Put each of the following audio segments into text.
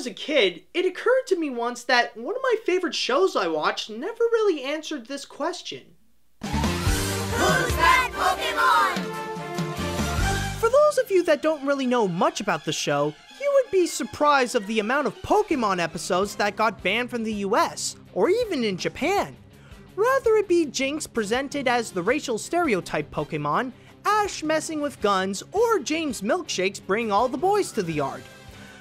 was a kid, it occurred to me once that one of my favorite shows I watched never really answered this question. Who's that Pokemon? For those of you that don't really know much about the show, you would be surprised of the amount of Pokemon episodes that got banned from the US, or even in Japan. Rather it be Jinx presented as the racial stereotype Pokemon, Ash messing with guns, or James Milkshakes bring all the boys to the yard.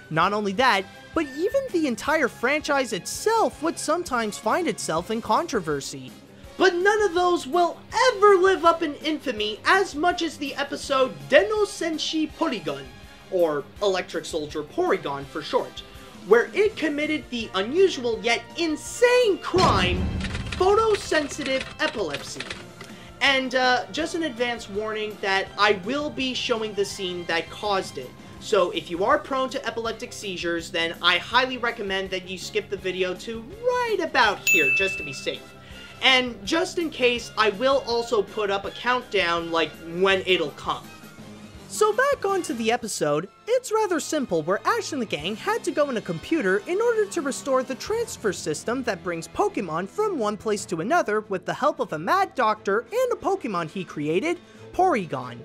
Not only that, but even the entire franchise itself would sometimes find itself in controversy. But none of those will ever live up in infamy as much as the episode Denno Senshi Porygon, or Electric Soldier Porygon for short, where it committed the unusual yet insane crime, photosensitive epilepsy. And just an advance warning that I will be showing the scene that caused it. So if you are prone to epileptic seizures, then I highly recommend that you skip the video to right about here, just to be safe. And just in case, I will also put up a countdown, like, when it'll come. So back onto the episode, it's rather simple where Ash and the gang had to go in a computer in order to restore the transfer system that brings Pokemon from one place to another with the help of a mad doctor and a Pokemon he created, Porygon.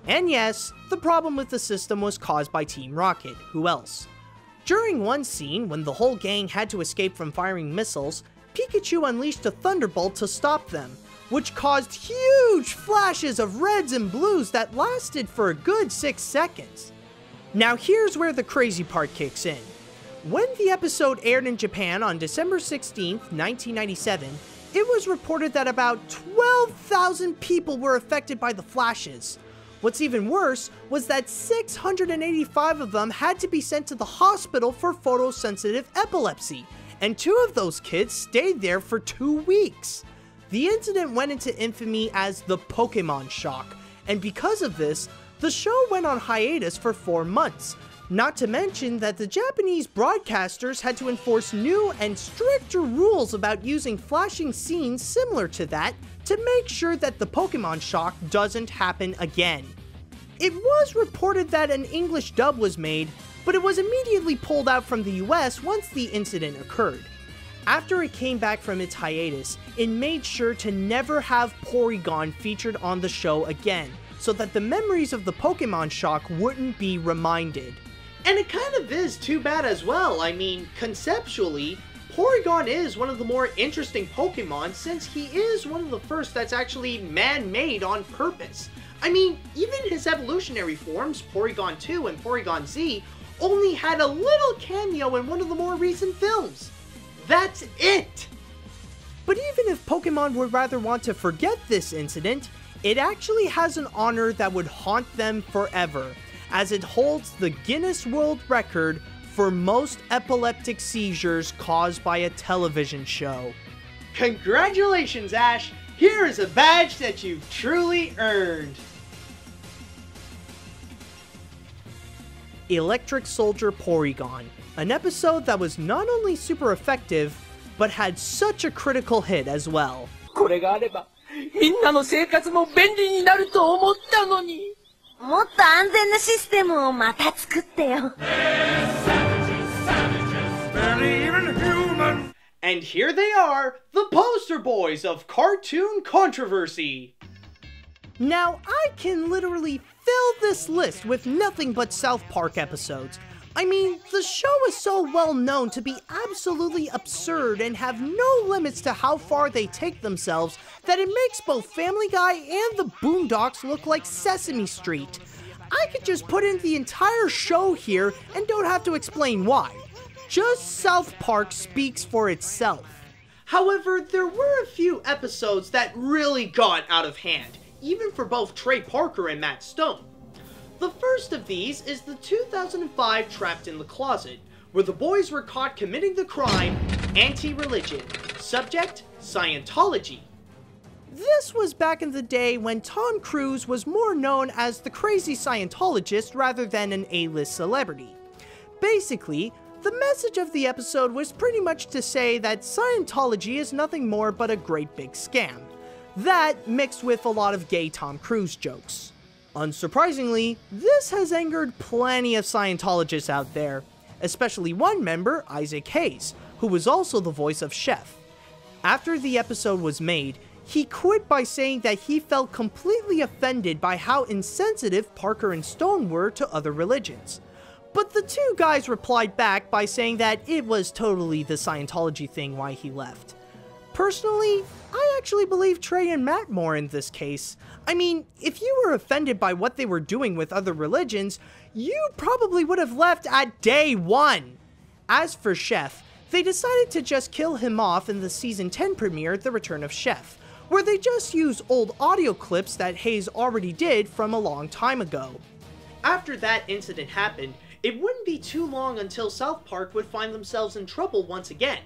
And yes, the problem with the system was caused by Team Rocket, who else? During one scene, when the whole gang had to escape from firing missiles, Pikachu unleashed a Thunderbolt to stop them, which caused huge flashes of reds and blues that lasted for a good 6 seconds. Now here's where the crazy part kicks in. When the episode aired in Japan on December 16th, 1997, it was reported that about 12,000 people were affected by the flashes. What's even worse was that 685 of them had to be sent to the hospital for photosensitive epilepsy, and 2 of those kids stayed there for 2 weeks. The incident went into infamy as the Pokemon shock, and because of this, the show went on hiatus for 4 months. Not to mention that the Japanese broadcasters had to enforce new and stricter rules about using flashing scenes similar to that to make sure that the Pokemon shock doesn't happen again. It was reported that an English dub was made, but it was immediately pulled out from the US once the incident occurred. After it came back from its hiatus, it made sure to never have Porygon featured on the show again, so that the memories of the Pokemon shock wouldn't be reminded. And it kind of is too bad as well. I mean, conceptually, Porygon is one of the more interesting Pokemon since he is one of the first that's actually man-made on purpose. I mean, even his evolutionary forms, Porygon 2 and Porygon Z, only had a little cameo in one of the more recent films. That's it! But even if Pokemon would rather want to forget this incident, it actually has an honor that would haunt them forever, as it holds the Guinness World Record for most epileptic seizures caused by a television show. Congratulations, Ash! Here is a badge that you've truly earned! Electric Soldier Porygon, an episode that was not only super effective, but had such a critical hit as well. これがあれば、みんなの生活も便利になると思ったのに。もっと安全なシステムをまた作ってよ。And here they are, the poster boys of cartoon controversy. Now, I can literally fill this list with nothing but South Park episodes. I mean, the show is so well known to be absolutely absurd and have no limits to how far they take themselves that it makes both Family Guy and the Boondocks look like Sesame Street. I could just put in the entire show here and don't have to explain why. Just South Park speaks for itself. However, there were a few episodes that really got out of hand, even for both Trey Parker and Matt Stone. The first of these is the 2005 Trapped in the Closet, where the boys were caught committing the crime, anti-religion, subject, Scientology. This was back in the day when Tom Cruise was more known as the crazy Scientologist rather than an A-list celebrity. Basically, the message of the episode was pretty much to say that Scientology is nothing more but a great big scam. That mixed with a lot of gay Tom Cruise jokes. Unsurprisingly, this has angered plenty of Scientologists out there. especially one member, Isaac Hayes, who was also the voice of Chef. After the episode was made, he quit by saying that he felt completely offended by how insensitive Parker and Stone were to other religions. But the two guys replied back by saying that it was totally the Scientology thing why he left. Personally, I actually believe Trey and Matt more in this case. I mean, if you were offended by what they were doing with other religions, you probably would have left at day 1. As for Chef, they decided to just kill him off in the season 10 premiere, The Return of Chef, where they just use old audio clips that Hayes already did from a long time ago. After that incident happened, it wouldn't be too long until South Park would find themselves in trouble once again.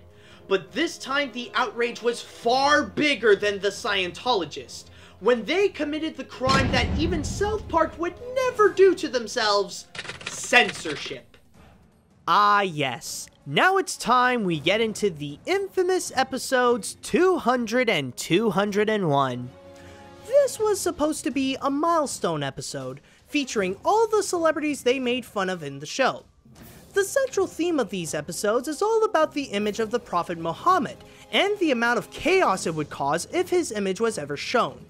But this time the outrage was far bigger than the Scientologists, when they committed the crime that even South Park would never do to themselves: censorship. Ah yes, now it's time we get into the infamous episodes 200 and 201. This was supposed to be a milestone episode, featuring all the celebrities they made fun of in the show. The central theme of these episodes is all about the image of the Prophet Muhammad, and the amount of chaos it would cause if his image was ever shown.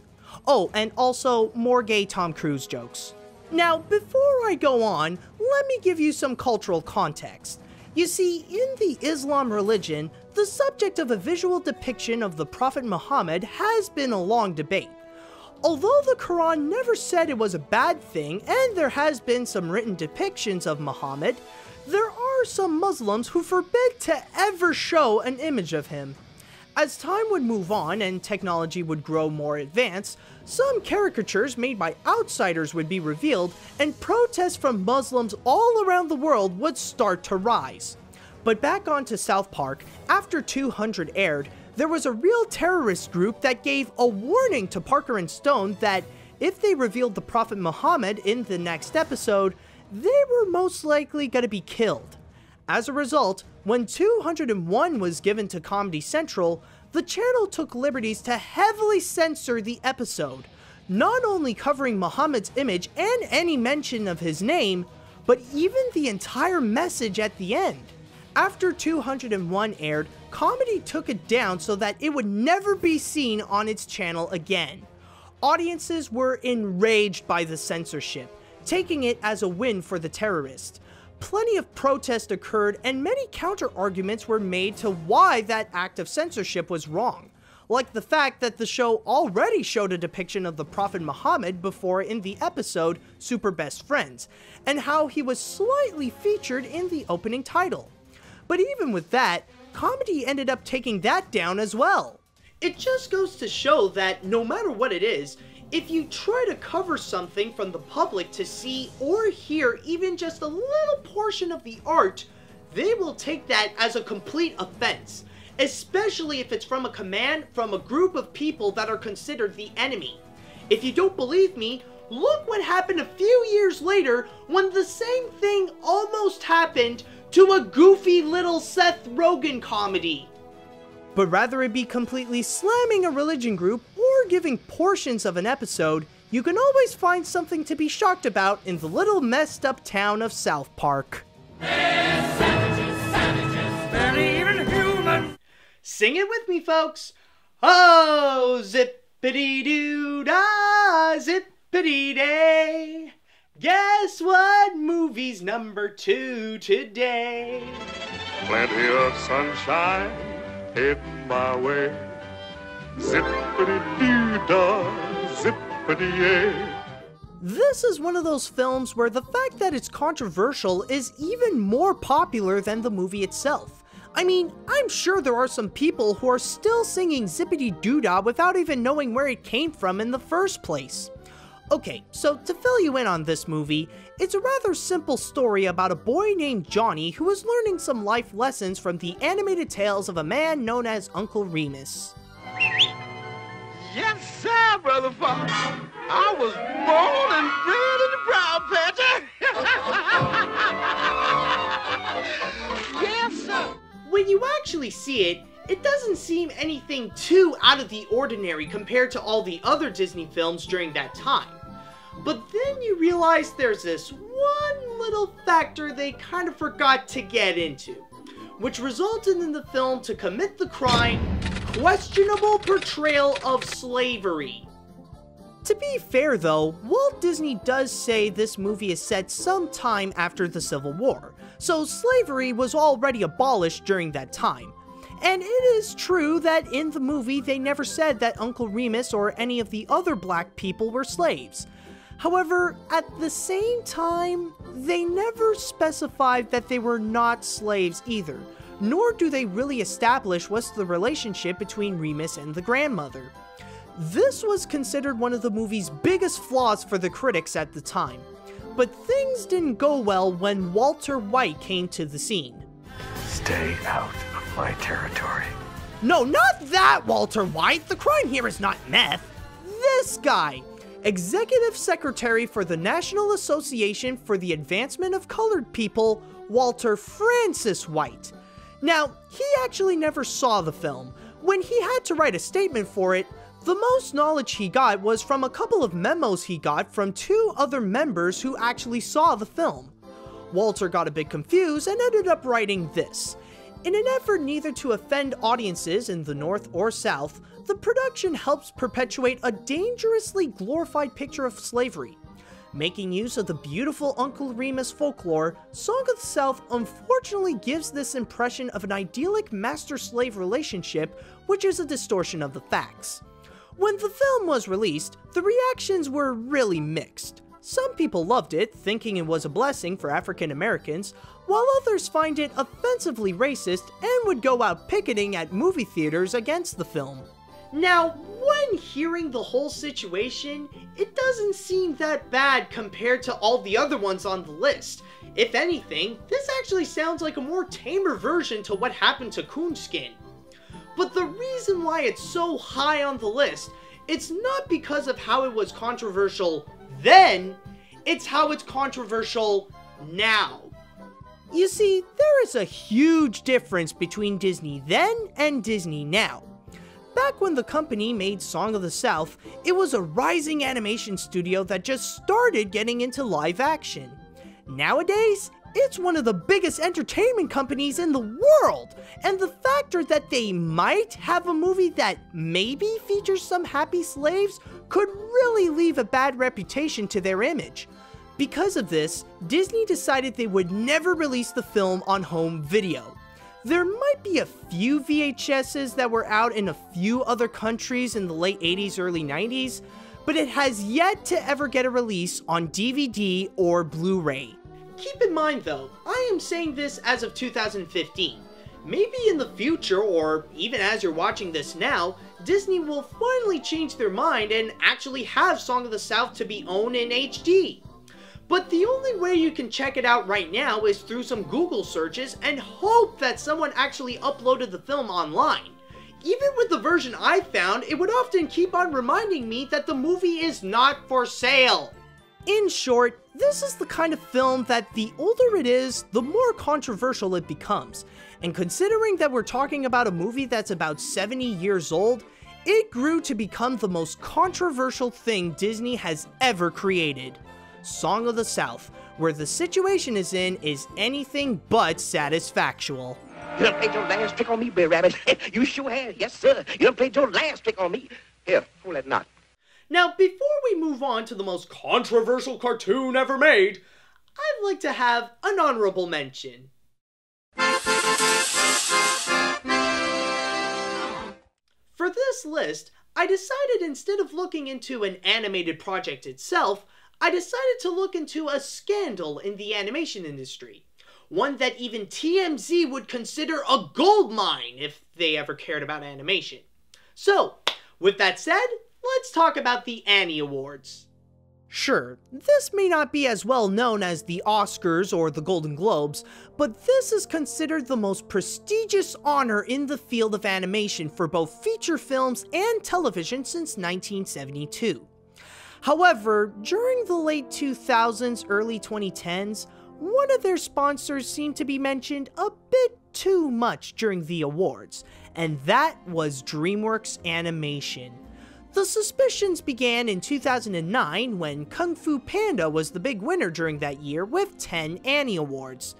Oh, and also more gay Tom Cruise jokes. Now, before I go on, let me give you some cultural context. You see, in the Islam religion, the subject of a visual depiction of the Prophet Muhammad has been a long debate. Although the Quran never said it was a bad thing, and there has been some written depictions of Muhammad, there are some Muslims who forbid to ever show an image of him. As time would move on and technology would grow more advanced, some caricatures made by outsiders would be revealed, and protests from Muslims all around the world would start to rise. But back onto South Park, after 200 aired, there was a real terrorist group that gave a warning to Parker and Stone that if they revealed the Prophet Muhammad in the next episode, they were most likely going to be killed. As a result, when 201 was given to Comedy Central, the channel took liberties to heavily censor the episode, not only covering Muhammad's image and any mention of his name, but even the entire message at the end. After 201 aired, Comedy took it down so that it would never be seen on its channel again. Audiences were enraged by the censorship, taking it as a win for the terrorists. Plenty of protest occurred and many counter-arguments were made to why that act of censorship was wrong, like the fact that the show already showed a depiction of the Prophet Muhammad before in the episode Super Best Friends, and how he was slightly featured in the opening title. But even with that, Comedy ended up taking that down as well. It just goes to show that no matter what it is, if you try to cover something from the public to see or hear even just a little portion of the art, they will take that as a complete offense, especially if it's from a command from a group of people that are considered the enemy. If you don't believe me, look what happened a few years later when the same thing almost happened to a goofy little Seth Rogen comedy. But rather it be completely slamming a religion group or giving portions of an episode, you can always find something to be shocked about in the little messed up town of South Park. Savages, barely even human. Sing it with me, folks. Oh, zippity-doo-dah, zippity-day. Guess what movie's number 2 today? Plenty of sunshine heading my way. Zippity-doo-dah, zippity-yay. This is one of those films where the fact that it's controversial is even more popular than the movie itself. I mean, I'm sure there are some people who are still singing Zippity-Doo-Dah without even knowing where it came from in the first place. Okay, so to fill you in on this movie, it's a rather simple story about a boy named Johnny who is learning some life lessons from the animated tales of a man known as Uncle Remus. Yes, sir, Brother Fox. I was born and bred in the Brown Patcher. Yes, sir. When you actually see it, it doesn't seem anything too out of the ordinary compared to all the other Disney films during that time. But then you realize there's this one little factor they kind of forgot to get into, which resulted in the film to commit the crime, questionable portrayal of slavery. To be fair though, Walt Disney does say this movie is set sometime after the Civil War, so slavery was already abolished during that time. And it is true that in the movie they never said that Uncle Remus or any of the other black people were slaves. However, at the same time, they never specified that they were not slaves either, nor do they really establish what's the relationship between Remus and the grandmother. This was considered one of the movie's biggest flaws for the critics at the time, but things didn't go well when Walter White came to the scene. Stay out of my territory. No, not that Walter White! The crime here is not meth! This guy! Executive Secretary for the National Association for the Advancement of Colored People, Walter Francis White. Now, he actually never saw the film. When he had to write a statement for it, the most knowledge he got was from a couple of memos he got from 2 other members who actually saw the film. Walter got a bit confused and ended up writing this. In an effort neither to offend audiences in the North or South, the production helps perpetuate a dangerously glorified picture of slavery. Making use of the beautiful Uncle Remus folklore, Song of the South unfortunately gives this impression of an idyllic master-slave relationship, which is a distortion of the facts. When the film was released, the reactions were really mixed. Some people loved it, thinking it was a blessing for African Americans, while others find it offensively racist and would go out picketing at movie theaters against the film. Now, when hearing the whole situation, it doesn't seem that bad compared to all the other ones on the list. If anything, this actually sounds like a more tamer version to what happened to Coonskin. But the reason why it's so high on the list, it's not because of how it was controversial then, it's how it's controversial now. You see, there is a huge difference between Disney then and Disney now. Back when the company made Song of the South, it was a rising animation studio that just started getting into live action. Nowadays, it's one of the biggest entertainment companies in the world, and the factor that they might have a movie that maybe features some happy slaves could really leave a bad reputation to their image. Because of this, Disney decided they would never release the film on home video. There might be a few VHSs that were out in a few other countries in the late 80s, early 90s, but it has yet to ever get a release on DVD or Blu-ray. Keep in mind though, I am saying this as of 2015. Maybe in the future, or even as you're watching this now, Disney will finally change their mind and actually have Song of the South to be owned in HD. But the only way you can check it out right now is through some Google searches and hope that someone actually uploaded the film online. Even with the version I found, it would often keep on reminding me that the movie is not for sale. In short, this is the kind of film that the older it is, the more controversial it becomes. And considering that we're talking about a movie that's about 70 years old, it grew to become the most controversial thing Disney has ever created. Song of the South, where the situation is anything but satisfactual. You done played your last trick on me, Brer Rabbit. You sure have. Yes, sir. You done played your last trick on me. Here, pull that knot. Now, before we move on to the most controversial cartoon ever made, I'd like to have an honorable mention. For this list, I decided instead of looking into an animated project itself, I decided to look into a scandal in the animation industry. One that even TMZ would consider a goldmine if they ever cared about animation. So, with that said, let's talk about the Annie Awards. Sure, this may not be as well known as the Oscars or the Golden Globes, but this is considered the most prestigious honor in the field of animation for both feature films and television since 1972. However, during the late 2000s, early 2010s, one of their sponsors seemed to be mentioned a bit too much during the awards, and that was DreamWorks Animation. The suspicions began in 2009 when Kung Fu Panda was the big winner during that year with 10 Annie Awards.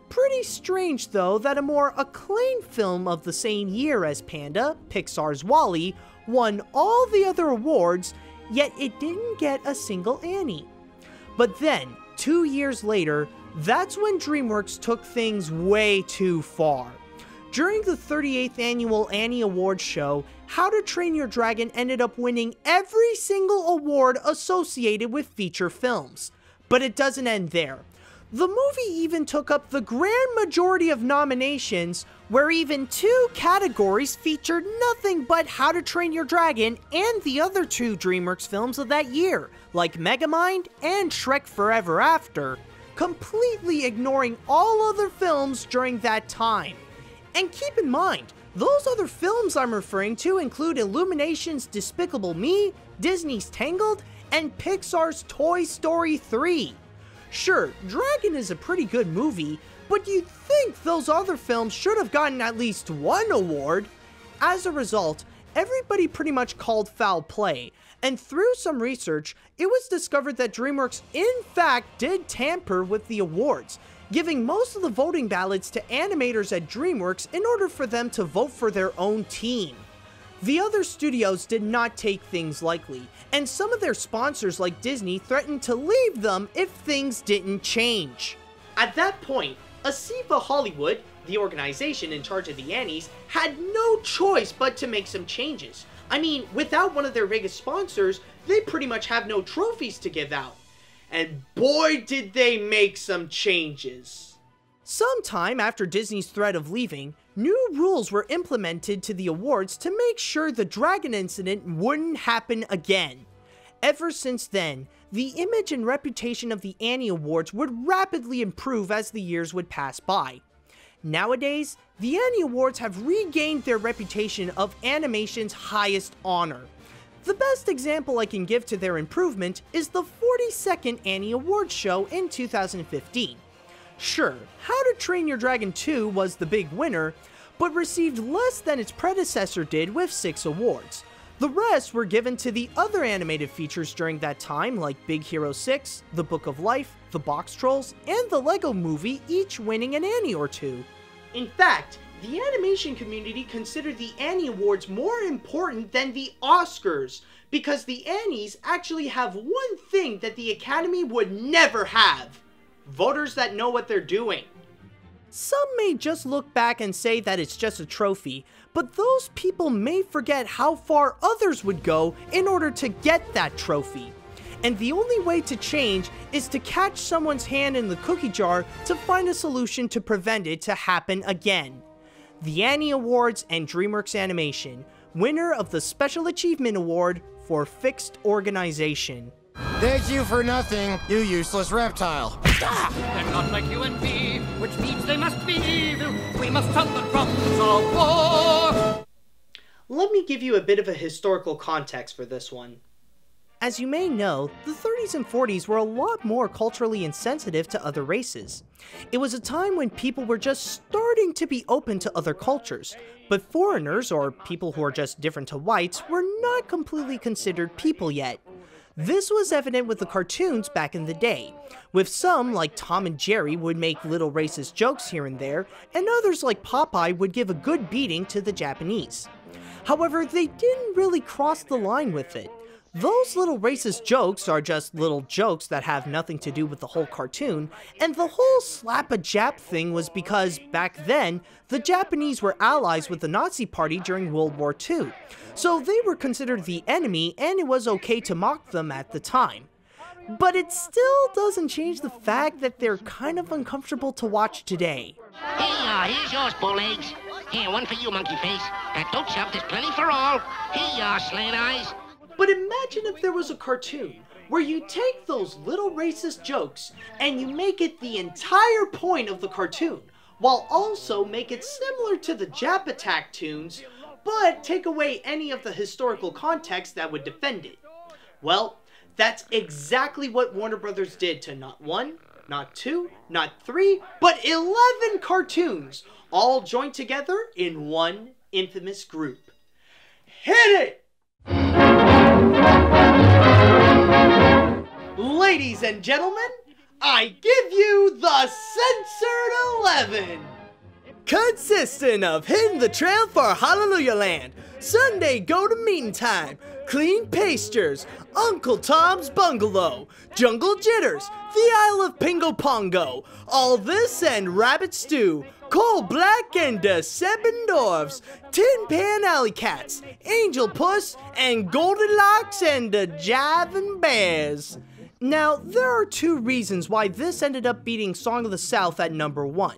Pretty strange though that a more acclaimed film of the same year as Panda, Pixar's WALL-E, won all the other awards, yet it didn't get a single Annie. But then, 2 years later, that's when DreamWorks took things way too far. During the 38th annual Annie Awards show, How to Train Your Dragon ended up winning every single award associated with feature films. But it doesn't end there. The movie even took up the grand majority of nominations, where even 2 categories featured nothing but How to Train Your Dragon and the other 2 DreamWorks films of that year, like Megamind and Shrek Forever After, completely ignoring all other films during that time. And keep in mind, those other films I'm referring to include Illumination's Despicable Me, Disney's Tangled, and Pixar's Toy Story 3. Sure, Dragon is a pretty good movie, but you'd think those other films should have gotten at least 1 award. As a result, everybody pretty much called foul play, and through some research, it was discovered that DreamWorks in fact did tamper with the awards, giving most of the voting ballots to animators at DreamWorks in order for them to vote for their own team. The other studios did not take things lightly, and some of their sponsors like Disney threatened to leave them if things didn't change. At that point, Asifa Hollywood, the organization in charge of the Annies, had no choice but to make some changes. I mean, without one of their biggest sponsors, they pretty much have no trophies to give out. And boy did they make some changes. Sometime after Disney's threat of leaving, new rules were implemented to the awards to make sure the Dragon incident wouldn't happen again. Ever since then, the image and reputation of the Annie Awards would rapidly improve as the years would pass by. Nowadays, the Annie Awards have regained their reputation of animation's highest honor. The best example I can give to their improvement is the 42nd Annie Awards show in 2015. Sure, How to Train Your Dragon 2 was the big winner, but received less than its predecessor did with 6 awards. The rest were given to the other animated features during that time, like Big Hero 6, The Book of Life, The Box Trolls, and the Lego Movie, each winning an Annie or 2. In fact, the animation community considered the Annie Awards more important than the Oscars, because the Annies actually have one thing that the Academy would never have: voters that know what they're doing. Some may just look back and say that it's just a trophy, but those people may forget how far others would go in order to get that trophy. And the only way to change is to catch someone's hand in the cookie jar to find a solution to prevent it to happen again. The Annie Awards and DreamWorks Animation, winner of the Special Achievement Award for Fixed Organization. Thank you for nothing, you useless reptile. They're not like you and me, which means they must be evil. We must sound the drums of war. Let me give you a bit of a historical context for this one. As you may know, the 30s and 40s were a lot more culturally insensitive to other races. It was a time when people were just starting to be open to other cultures, but foreigners, or people who are just different to whites, were not completely considered people yet. This was evident with the cartoons back in the day, with some, like Tom and Jerry, would make little racist jokes here and there, and others like Popeye would give a good beating to the Japanese. However, they didn't really cross the line with it. Those little racist jokes are just little jokes that have nothing to do with the whole cartoon, and the whole slap a Jap thing was because, back then, the Japanese were allies with the Nazi Party during World War II, so they were considered the enemy and it was okay to mock them at the time. But it still doesn't change the fact that they're kind of uncomfortable to watch today. Hey, here's yours, Bowlegs. Here, one for you, Monkey Face. Don't shove, there's plenty for all. Here, Slant Eyes. But imagine if there was a cartoon where you take those little racist jokes and you make it the entire point of the cartoon, while also make it similar to the Jap Attack tunes, but take away any of the historical context that would defend it. Well, that's exactly what Warner Brothers did to not 1, not 2, not 3, but 11 cartoons, all joined together in one infamous group. Hit it! Ladies and gentlemen, I give you the Censored 11! Consisting of Hitting the Trail for Hallelujah Land, Sunday Go to Meeting Time, Clean Pastures, Uncle Tom's Bungalow, Jungle Jitters, The Isle of Pingo Pongo, All This and Rabbit Stew, Coal Black and the Seven Dwarfs, Tin Pan Alley Cats, Angel Puss, and Goldilocks and the Jivin' Bears. Now, there are two reasons why this ended up beating Song of the South at number 1.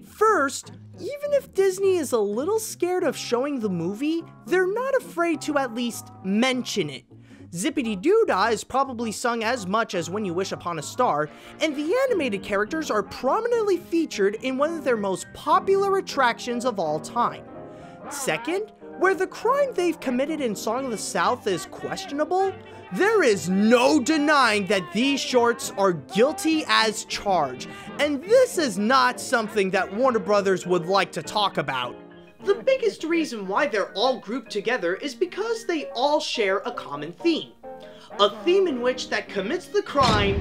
First, even if Disney is a little scared of showing the movie, they're not afraid to at least mention it. Zippity Doo-Dah is probably sung as much as When You Wish Upon a Star, and the animated characters are prominently featured in one of their most popular attractions of all time. Second, where the crime they've committed in Song of the South is questionable, there is no denying that these shorts are guilty as charged, and this is not something that Warner Brothers would like to talk about. The biggest reason why they're all grouped together is because they all share a common theme. A theme in which that commits the crime,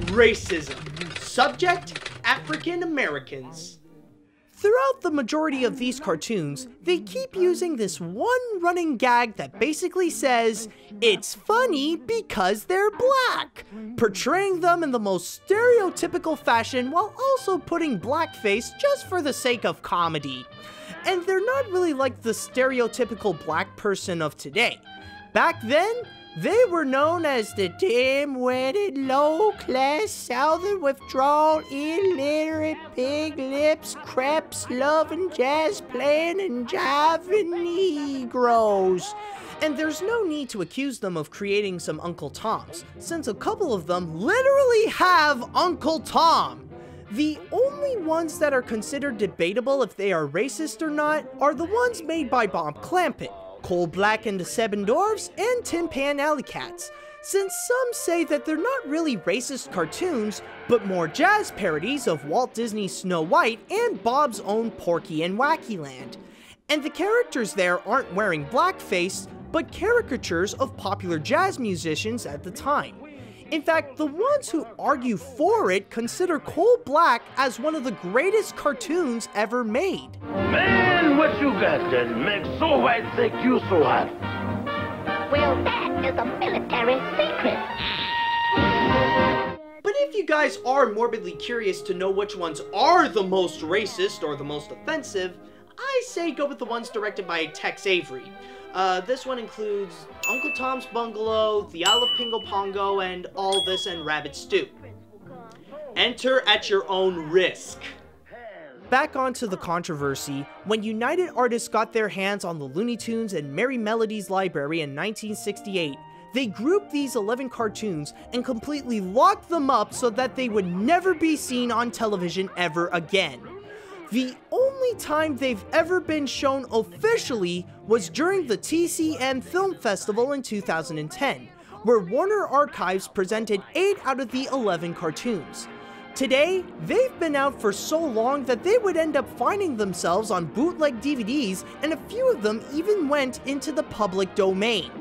racism. Subject, African Americans. Throughout the majority of these cartoons, they keep using this one running gag that basically says, it's funny because they're black, portraying them in the most stereotypical fashion while also putting blackface just for the sake of comedy. And they're not really like the stereotypical black person of today. Back then, they were known as the dim-witted, low-class, southern withdrawal, illiterate, big lips, crepes, loving, jazz-playing, and jiving Negroes. And there's no need to accuse them of creating some Uncle Toms, since a couple of them literally have Uncle Tom. The only ones that are considered debatable if they are racist or not are the ones made by Bob Clampett, Coal Black and the Seven Dwarfs, and Tin Pan Alley Cats, since some say that they're not really racist cartoons, but more jazz parodies of Walt Disney's Snow White and Bob's own Porky and Wacky Land. And the characters there aren't wearing blackface, but caricatures of popular jazz musicians at the time. In fact, the ones who argue for it consider Coal Black as one of the greatest cartoons ever made. Man, what you got that makes so white think you so hot? Well, that is a military secret. But if you guys are morbidly curious to know which ones are the most racist or the most offensive, I say go with the ones directed by Tex Avery. This one includes Uncle Tom's Bungalow, The Isle of Pingo Pongo, and All This and Rabbit Stew. Enter at your own risk. Back onto the controversy, when United Artists got their hands on the Looney Tunes and Merry Melodies library in 1968, they grouped these 11 cartoons and completely locked them up so that they would never be seen on television ever again. The only time they've ever been shown officially was during the TCM Film Festival in 2010, where Warner Archives presented 8 out of the 11 cartoons. Today, they've been out for so long that they would end up finding themselves on bootleg DVDs, and a few of them even went into the public domain.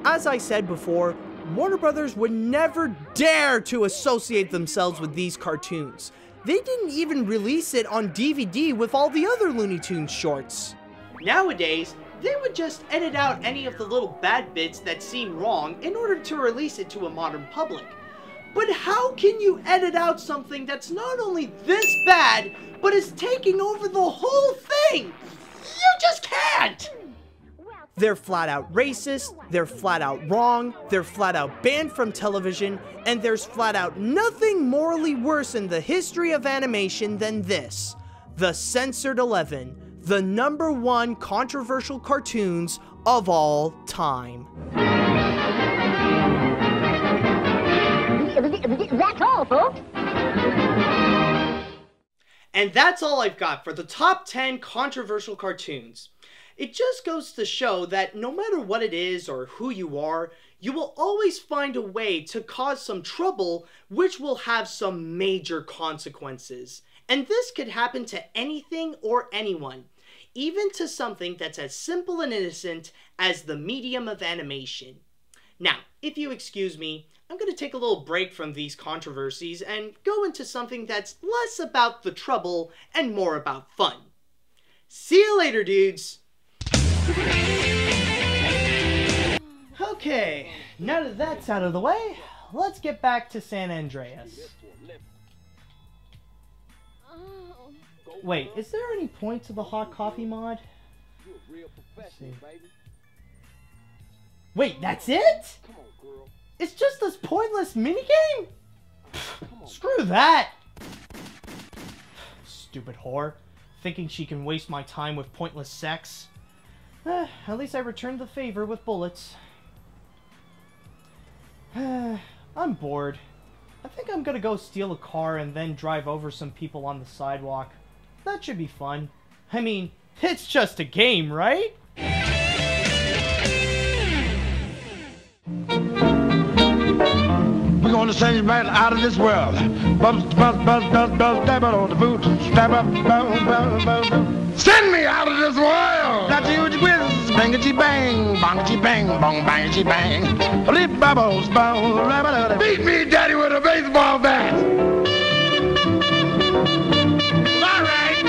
As I said before, Warner Brothers would never dare to associate themselves with these cartoons. They didn't even release it on DVD with all the other Looney Tunes shorts. Nowadays, they would just edit out any of the little bad bits that seem wrong in order to release it to a modern public. But how can you edit out something that's not only this bad, but is taking over the whole thing? You just can't! They're flat out racist, they're flat out wrong, they're flat out banned from television, and there's flat out nothing morally worse in the history of animation than this. The Censored 11, the #1 controversial cartoons of all time. That's all, folks. And that's all I've got for the top 10 controversial cartoons. It just goes to show that no matter what it is or who you are, you will always find a way to cause some trouble which will have some major consequences. And this could happen to anything or anyone, even to something that's as simple and innocent as the medium of animation. Now, if you excuse me, I'm going to take a little break from these controversies and go into something that's less about the trouble and more about fun. See you later, dudes! Okay, now that that's out of the way, let's get back to San Andreas. Wait, is there any point to the hot coffee mod? Let's see. Wait, that's it? It's just this pointless minigame? Screw that! Stupid whore. Thinking she can waste my time with pointless sex. At least I returned the favor with bullets. I'm bored. I think I'm gonna go steal a car and then drive over some people on the sidewalk. That should be fun. I mean, it's just a game, right? We're gonna send you right out of this world. Bumps, bumps, bumps, bumps, bumps, stab out on the boot. Stab up, bum, bum, bum. Send me out of this world! That's you, whiz, bangity bang, bongity bang, bong, bangity bang. Rip bubbles, bong, beat me, daddy, with a baseball bat! All right!